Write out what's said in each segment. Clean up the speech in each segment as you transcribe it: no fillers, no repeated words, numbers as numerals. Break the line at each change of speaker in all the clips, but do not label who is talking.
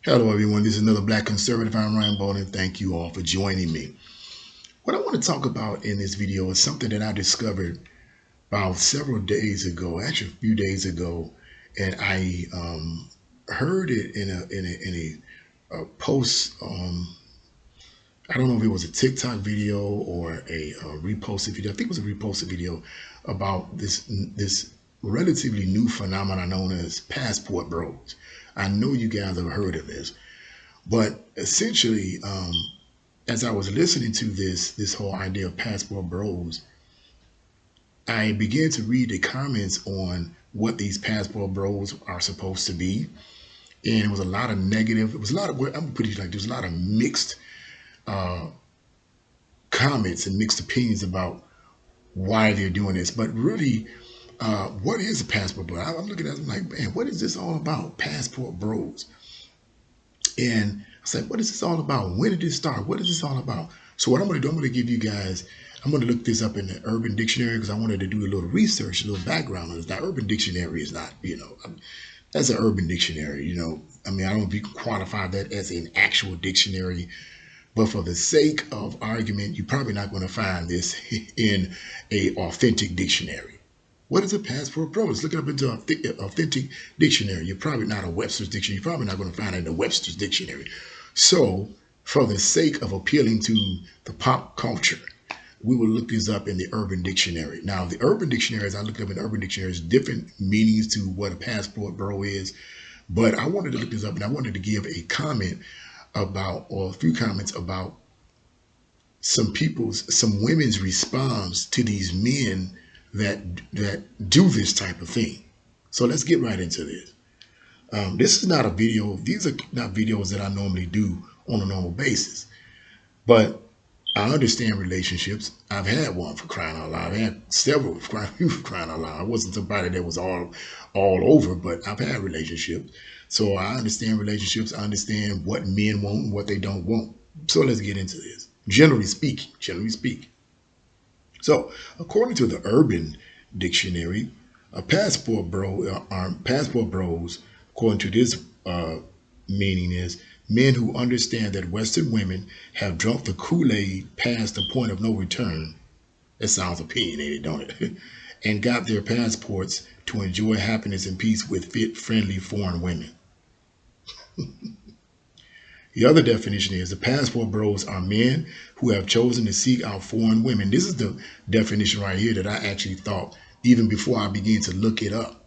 Hello, everyone. This is another Black Conservative. I'm Ryan Bowden. Thank you all for joining me. What I want to talk about in this video is something that I discovered about several days ago, actually a few days ago, and I heard it in a post. I don't know if it was a TikTok video or a reposted video. I think it was a reposted video about this relatively new phenomenon known as passport bros. I know you guys have heard of this. But essentially, as I was listening to this whole idea of passport bros, I began to read the comments on what these passport bros are supposed to be, and it was a lot of negative. It was a lot of I'm gonna put it like there's a lot of mixed uh, comments and mixed opinions about why they're doing this. But really, what is a passport bro? I'm looking at it, I'm like, man, what is this all about? Passport bros. And I said, what is this all about? When did this start? What is this all about? So what I'm going to do, I'm going to give you guys, I'm going to look this up in the Urban Dictionary because I wanted to do a little research, a little background on this. Now, Urban Dictionary is not, that's an Urban Dictionary, I mean, I don't know if you can quantify that as an actual dictionary, but for the sake of argument, you're probably not going to find this in a authentic dictionary. What is a passport pro? Let's look it up into an authentic dictionary. You're probably not a Webster's dictionary. You're probably not going to find it in a Webster's dictionary. So, for the sake of appealing to the pop culture, we will look this up in the Urban Dictionary. Now, the Urban Dictionary, as I looked up in the Urban Dictionary, is different meanings to what a passport bro is. But I wanted to look this up and I wanted to give a comment about, or a few comments about some women's response to these men that do this type of thing. So let's get right into this. This is not a video. These are not videos that I normally do on a normal basis. But I understand relationships. I've had one, for crying out loud. I've had several for crying out loud. I wasn't somebody that was all over, but I've had relationships. So I understand relationships. I understand what men want and what they don't want. So let's get into this. Generally speaking. So according to the Urban Dictionary, a passport bro, passport bros, according to this meaning, is men who understand that Western women have drunk the Kool-Aid past the point of no return. That sounds opinionated, don't it? And got their passports to enjoy happiness and peace with fit, friendly foreign women. The other definition is the passport bros are men who have chosen to seek out foreign women. This is the definition right here that I actually thought, even before I began to look it up,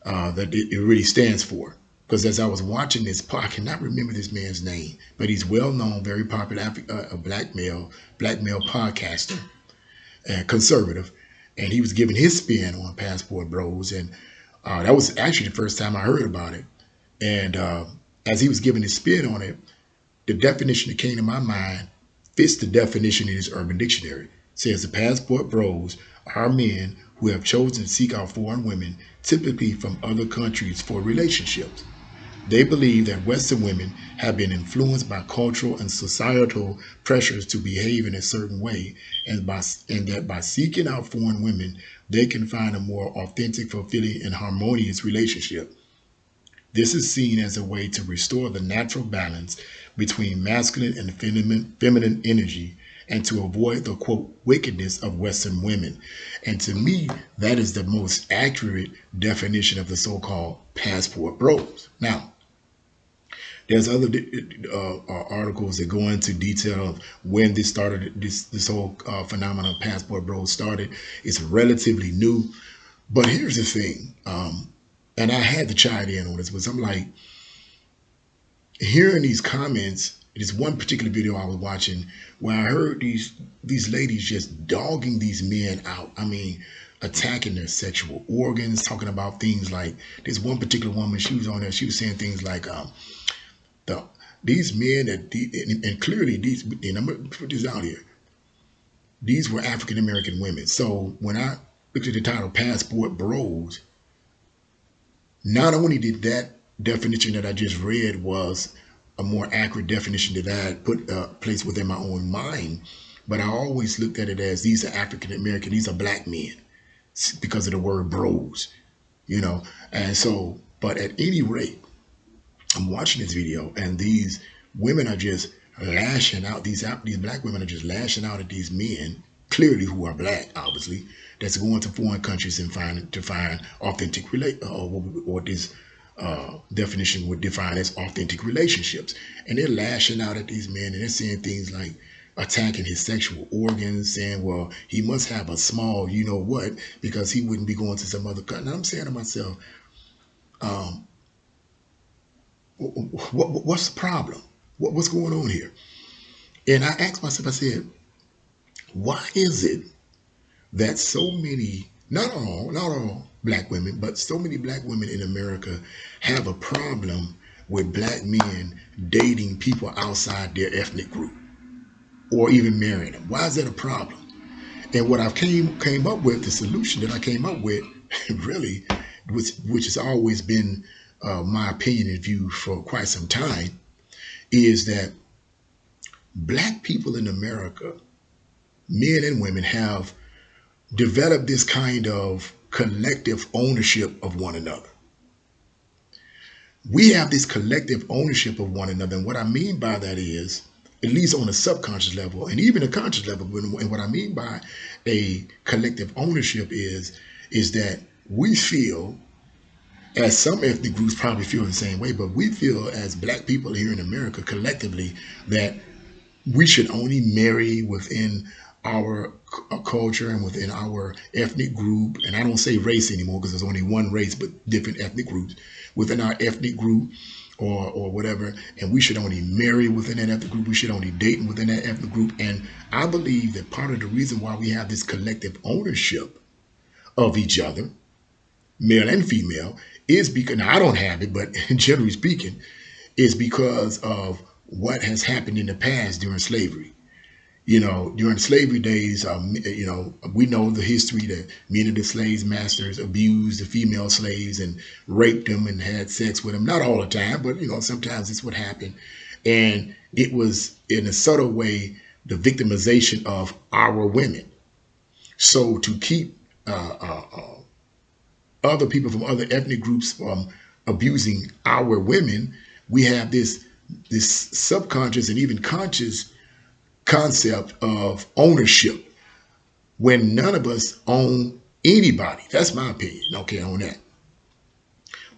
that it really stands for. Because as I was watching this, I cannot remember this man's name, but he's well known, very popular, a black male podcaster, conservative, and he was giving his spin on passport bros, and that was actually the first time I heard about it. And as he was giving his spin on it, the definition that came to my mind fits the definition in his Urban Dictionary. It says the passport bros are men who have chosen to seek out foreign women, typically from other countries, for relationships. They believe that Western women have been influenced by cultural and societal pressures to behave in a certain way, and that by seeking out foreign women, they can find a more authentic, fulfilling, and harmonious relationship. This is seen as a way to restore the natural balance between masculine and feminine energy and to avoid the quote wickedness of Western women. And to me, that is the most accurate definition of the so-called passport bros. Now, there's other articles that go into detail of when this started. This whole phenomenon of passport bros started. It's relatively new, but here's the thing. And I had to chime in on this, but I'm like, hearing these comments, this one particular video I was watching where I heard these ladies just dogging these men out. I mean, attacking their sexual organs, talking about things like this one particular woman, she was on there, she was saying things like the these men and clearly these, and I'm gonna put this out here, these were African American women. So when I looked at the title Passport Bros, not only did that definition that I just read was a more accurate definition that I had put placed within my own mind, but I always looked at it as these are African American, these are black men because of the word bros, you know. And so, but at any rate, I'm watching this video, and these women are just lashing out. These black women are just lashing out at these men, clearly who are black, obviously, that's going to foreign countries and find authentic or this definition would define as authentic relationships. And they're lashing out at these men, and they're saying things like attacking his sexual organs, saying, well, he must have a small, you know what, because he wouldn't be going to some other country. And I'm saying to myself, um, what's the problem? What's going on here? And I asked myself, I said, why is it that so many, not all black women, but so many black women in America have a problem with black men dating people outside their ethnic group or even marrying them? Why is that a problem? And what I came up with, the solution that I came up with, really, which has always been my opinion and view for quite some time, is that black people in America, men and women, have developed this kind of collective ownership of one another. We have this collective ownership of one another. And what I mean by that is, at least on a subconscious level and even a conscious level, and what I mean by a collective ownership is that we feel, as some ethnic groups probably feel the same way, but we feel as black people here in America collectively that we should only marry within our culture and within our ethnic group. And I don't say race anymore because there's only one race, but different ethnic groups within our ethnic group or whatever. And we should only marry within that ethnic group. We should only date within that ethnic group. And I believe that part of the reason why we have this collective ownership of each other, male and female, is because, now I don't have it, but generally speaking, is because of what has happened in the past during slavery. You know, during slavery days, you know, we know the history that many of the slaves' masters abused the female slaves and raped them and had sex with them. Not all the time, but, you know, sometimes this would happen. And it was, in a subtle way, the victimization of our women. So to keep other people from other ethnic groups from abusing our women, we have this subconscious and even conscious concept of ownership when none of us own anybody. That's my opinion, okay, on that.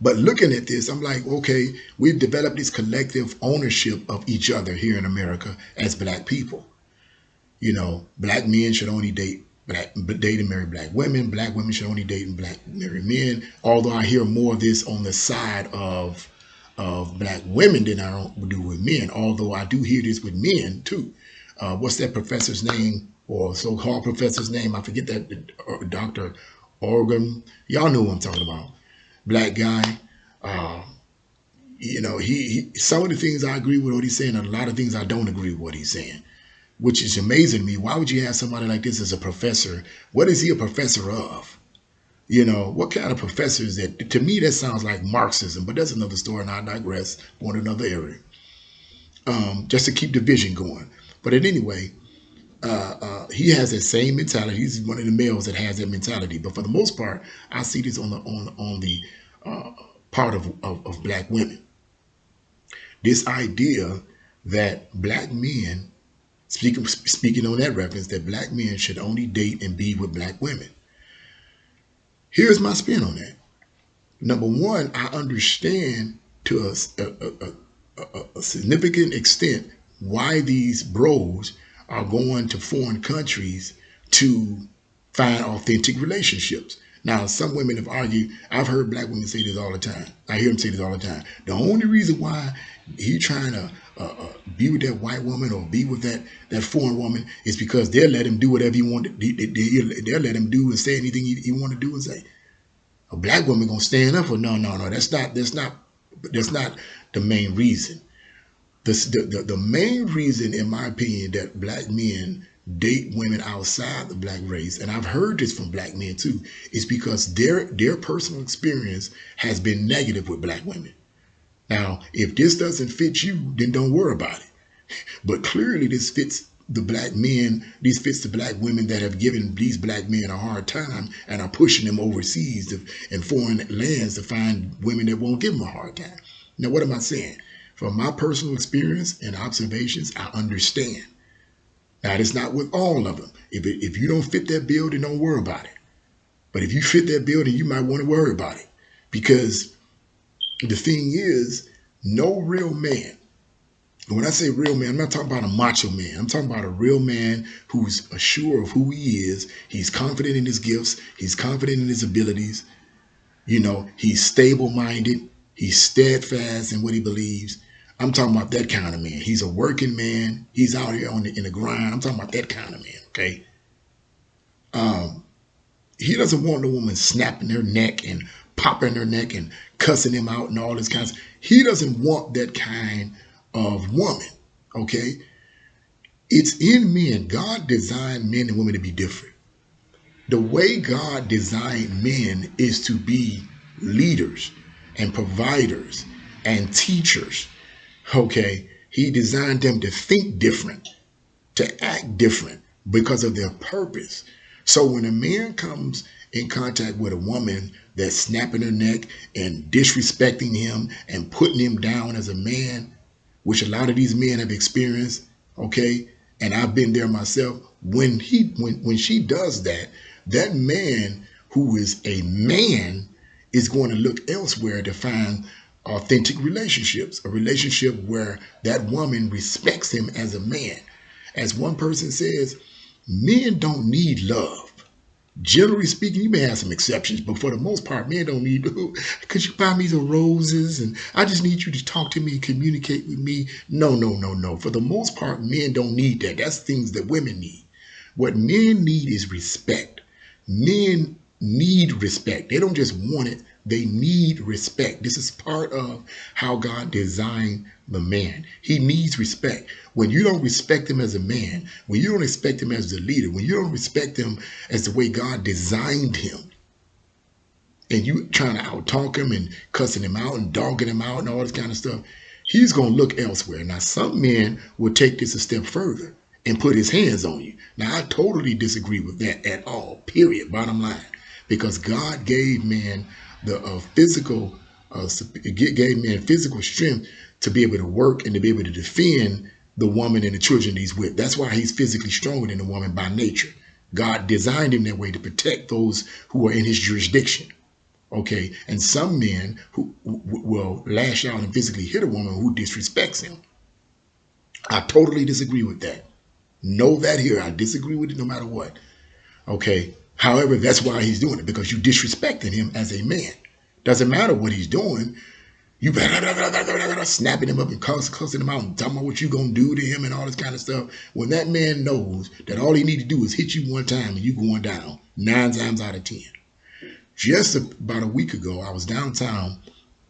But looking at this, I'm like, okay, we've developed this collective ownership of each other here in America as black people. You know, black men should only date and marry black women. Black women should only date and marry men. Although I hear more of this on the side of black women than I do with men. Although I do hear this with men too. What's that professor's name, or so-called professor's name? I forget that, Dr. Organ. Y'all know what I'm talking about. Black guy. You know, he some of the things I agree with what he's saying, and a lot of things I don't agree with what he's saying, which is amazing to me. Why would you have somebody like this as a professor? What is he a professor of? You know, what kind of professor is that? To me, that sounds like Marxism, but that's another story, and I digress, going to another area. Just to keep the vision going. But anyway, he has that same mentality. He's one of the males that has that mentality. But for the most part, I see this on the part of black women. This idea that black men, speaking on that reference, that black men should only date and be with black women. Here's my spin on that. Number one, I understand to a significant extent why these bros are going to foreign countries to find authentic relationships. Now, some women have argued, I've heard black women say this all the time. I hear them say this all the time. The only reason why he trying to be with that white woman or be with that foreign woman is because they'll let him do whatever he wanted. They'll let him do and say anything he want to do and say. A black woman gonna stand up for no. That's not the main reason. The main reason, in my opinion, that black men date women outside the black race, and I've heard this from black men too, is because their personal experience has been negative with black women. Now, if this doesn't fit you, then don't worry about it. But clearly this fits the black men, this fits the black women that have given these black men a hard time and are pushing them overseas in foreign lands to find women that won't give them a hard time. Now, what am I saying? From my personal experience and observations, I understand. Now, it's not with all of them. If you don't fit that bill, then don't worry about it. But if you fit that bill, then you might want to worry about it. Because the thing is, no real man, and when I say real man, I'm not talking about a macho man. I'm talking about a real man who's assured of who he is. He's confident in his gifts. He's confident in his abilities. He's stable minded. He's steadfast in what he believes. I'm talking about that kind of man. He's a working man. He's out here in the grind. I'm talking about that kind of man. Okay. He doesn't want the woman snapping her neck and popping her neck and cussing him out and all this kind of stuff. He doesn't want that kind of woman. Okay. It's in men. God designed men and women to be different. The way God designed men is to be leaders and providers and teachers. Okay. He designed them to think different, to act different because of their purpose. So when a man comes in contact with a woman that's snapping her neck and disrespecting him and putting him down as a man, which a lot of these men have experienced, okay, and I've been there myself, when she does that, that man who is a man is going to look elsewhere to find authentic relationships, a relationship where that woman respects him as a man. As one person says, men don't need love. Generally speaking, you may have some exceptions, but for the most part, men don't need, could you buy me some roses? And I just need you to talk to me and communicate with me. No, no, no, no. For the most part, men don't need that. That's things that women need. What men need is respect. Men need respect. They don't just want it. They need respect. This is part of how God designed the man. He needs respect. When you don't respect him as a man, when you don't respect him as the leader, when you don't respect him as the way God designed him, and you trying to out-talk him and cussing him out and dogging him out and all this kind of stuff, he's going to look elsewhere. Now, some men will take this a step further and put his hands on you. Now, I totally disagree with that at all, period, bottom line. Because God gave man the gave man physical strength to be able to work and to be able to defend the woman and the children he's with. That's why he's physically stronger than the woman by nature. God designed him that way to protect those who are in his jurisdiction. Okay, and some men who will lash out and physically hit a woman who disrespects him. I totally disagree with that. Know that here. I disagree with it no matter what. Okay. However, that's why he's doing it, because you disrespecting him as a man. Doesn't matter what he's doing. You snapping him up and cussing him out and talking about what you gonna do to him and all this kind of stuff. When that man knows that all he need to do is hit you one time and you going down 9 times out of 10. Just about a week ago, I was downtown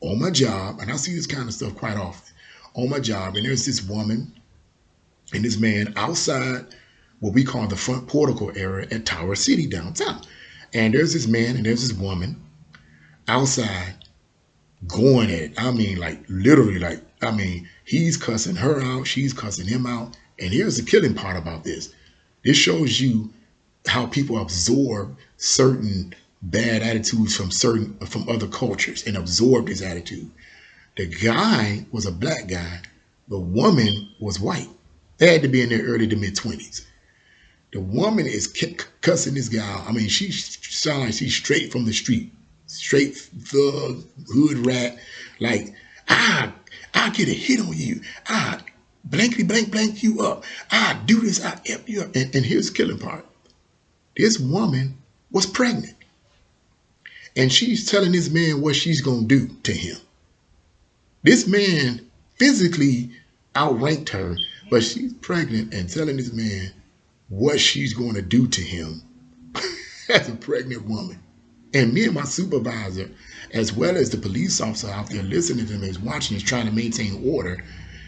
on my job, and I see this kind of stuff quite often on my job, and there's this woman and this man outside what we call the front portico area at Tower City downtown. And there's this man and there's this woman outside going at it. I mean, like literally, he's cussing her out, she's cussing him out. And here's the killing part about this. This shows you how people absorb certain bad attitudes from other cultures and absorb this attitude. The guy was a black guy. The woman was white. They had to be in their early to mid 20s. The woman is cussing this guy out. I mean, she sounds like she's straight from the street, straight thug, hood rat. Like, I'll get a hit on you. I blankety blank you up. I do this. I F you up. And here's the killing part. This woman was pregnant. And she's telling this man what she's going to do to him. This man physically outranked her, but she's pregnant and telling this man what she's going to do to him as a pregnant woman. And me and my supervisor, as well as the police officer out there listening to him, is watching, is trying to maintain order.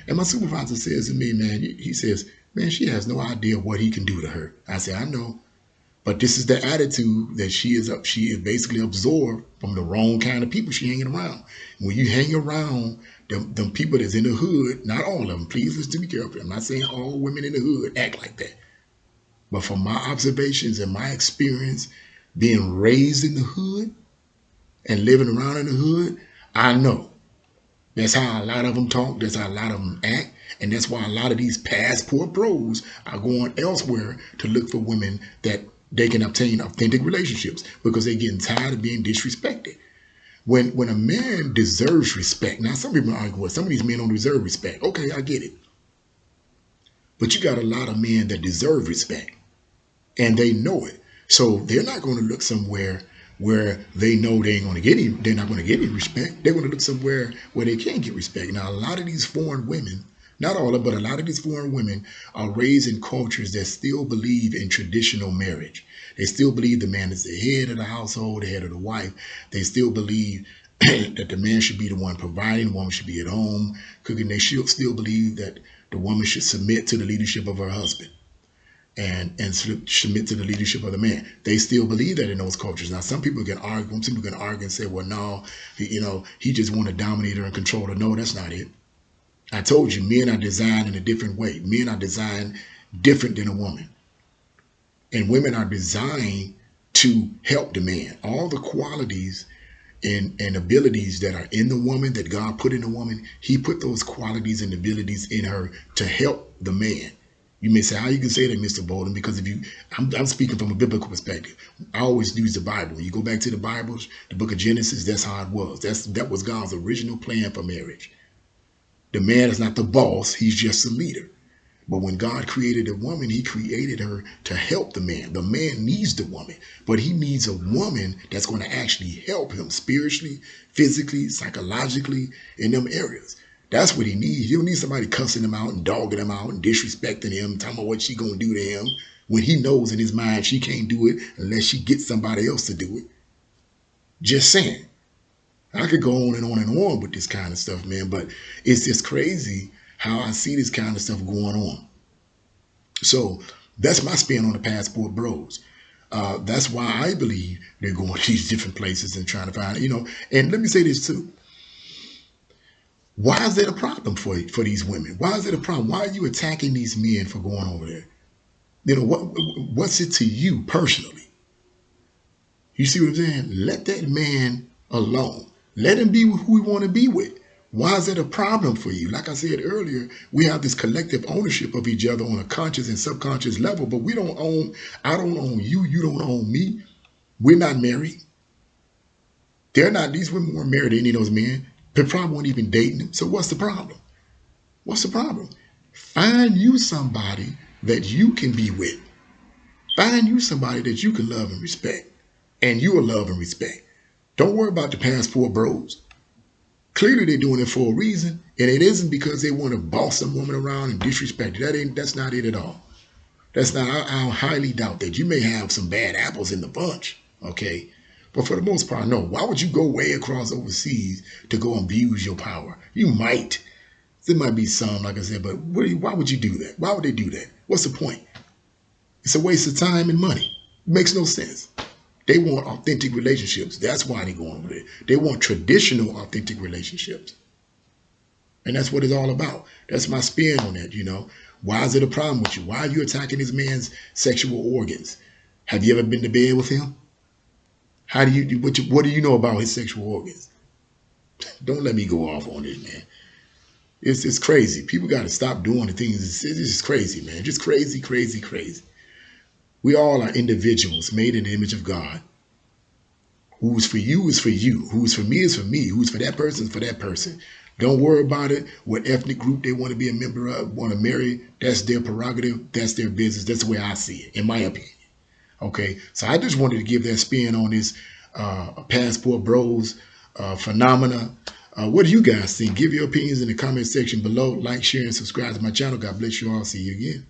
And my supervisor says to me, man, he says, man, she has no idea what he can do to her. I said, I know. But this is the attitude that she is basically absorbed from the wrong kind of people she hanging around. When you hang around them people that's in the hood, not all of them, please listen to me carefully. I'm not saying all women in the hood act like that. But from my observations and my experience being raised in the hood and living around in the hood, I know That's how a lot of them talk. That's how a lot of them act. And that's why a lot of these passport bros are going elsewhere to look for women that they can obtain authentic relationships because they're getting tired of being disrespected. When a man deserves respect, now some people argue, well, some of these men don't deserve respect. Okay, I get it. But you got a lot of men that deserve respect and they know it. So they're not going to look somewhere where they know they ain't going to get any, they're not going to get any respect. They're going to look somewhere where they can get respect. Now, a lot of these foreign women, not all of them, but a lot of these foreign women are raised in cultures that still believe in traditional marriage. They still believe the man is the head of the household, the head of the wife. They still believe that the man should be the one providing, the woman should be at home cooking. They still believe that the woman should submit to the leadership of her husband and submit to the leadership of the man. They still believe that in those cultures. Now, some people can argue. Some people can argue and say, "Well, no, he just want to dominate her and control her." No, that's not it. I told you, men are designed in a different way. Men are designed different than a woman, and women are designed to help the man. All the qualities and abilities that are in the woman that God put in the woman, He put those qualities and abilities in her to help the man. You may say, how you can say that, Mr. Bolden? Because if you, I'm speaking from a biblical perspective. I always use the Bible. When you go back to the Bible, the book of Genesis, that's how it was. That was God's original plan for marriage. The man is not the boss. He's just a leader. But when God created a woman, He created her to help the man. The man needs the woman, but he needs a woman that's going to actually help him spiritually, physically, psychologically, in them areas. That's what he needs. You don't need somebody cussing him out and dogging him out and disrespecting him, talking about what she gonna do to him when he knows in his mind she can't do it unless she gets somebody else to do it. Just saying. I could go on and on and on with this kind of stuff, man, but it's just crazy how I see this kind of stuff going on. So that's my spin on the passport bros. That's why I believe they're going to these different places and trying to find, and let me say this too. Why is it a problem for these women? Why is it a problem? Why are you attacking these men for going over there? What's it to you personally? You see what I'm saying? Let that man alone. Let him be who he want to be with. Why is it a problem for you? Like I said earlier, we have this collective ownership of each other on a conscious and subconscious level, but I don't own you, you don't own me. We're not married. These women weren't married to any of those men. They probably weren't even dating them. So what's the problem? What's the problem? Find you somebody that you can be with. Find you somebody that you can love and respect. And you will love and respect. Don't worry about the passport bros. Clearly they're doing it for a reason. And it isn't because they want to boss some woman around and disrespect her. That's not it at all. That's not, I highly doubt that. You may have some bad apples in the bunch, okay? But for the most part, no. Why would you go way across overseas to go abuse your power? You might. There might be some, like I said, but why would you do that? Why would they do that? What's the point? It's a waste of time and money. It makes no sense. They want authentic relationships. That's why they're going over there. They want traditional authentic relationships. And that's what it's all about. That's my spin on that, Why is it a problem with you? Why are you attacking this man's sexual organs? Have you ever been to bed with him? What do you know about his sexual organs? Don't let me go off on this, man. It's crazy. People got to stop doing the things. It's just crazy, man. Just crazy, crazy, crazy. We all are individuals made in the image of God. Who's for you is for you. Who's for me is for me. Who's for that person is for that person. Don't worry about it. What ethnic group they want to be a member of, want to marry, that's their prerogative. That's their business. That's the way I see it, in my opinion. Okay, so I just wanted to give that spin on this passport bros phenomena. What do you guys think? Give your opinions in the comment section below. Like, share, and subscribe to my channel. God bless you all. See you again.